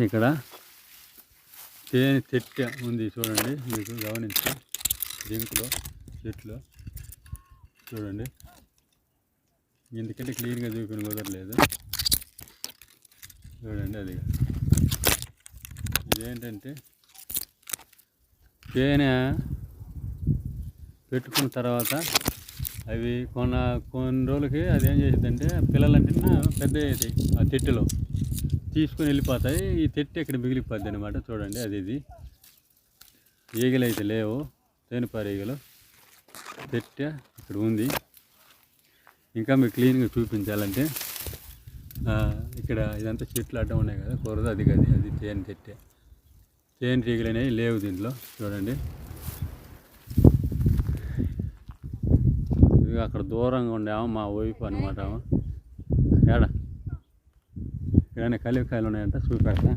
ఇక్కడ తేనె చెట్టు ఉంది చూడండి, మీకు గమనించి జింకులో చెట్లు చూడండి. ఎందుకంటే క్లీన్గా చూపిన కుదరలేదు. చూడండి అది ఇదేంటంటే తేనె పెట్టుకున్న తర్వాత అవి కొన్ని రోజులకి అది ఏం చేసిద్దంటే పిల్లలంటే పెద్ద అయ్యేది ఆ చెట్టులో తీసుకొని వెళ్ళిపోతాయి. ఈ చెట్టు ఇక్కడ మిగిలిపోద్ది అనమాట. చూడండి అది ఇది ఈగలు అయితే లేవు, తేనెపారు ఈగలు. చెట్టు ఇక్కడ ఉంది. ఇంకా మీకు క్లీన్గా చూపించాలంటే ఇక్కడ ఇదంతా చెట్లు అడ్డం ఉన్నాయి కదా, కూరదు అది కాదు, అది తేనె చెట్టే. తేనె ఈగలు అనేవి లేవు దీంట్లో. చూడండి ఇక అక్కడ దూరంగా ఉండేమో మా వైపు అనమాట. ఏడ ఇక్కడనే కలికాయలు ఉన్నాయంట, చూపెడతా.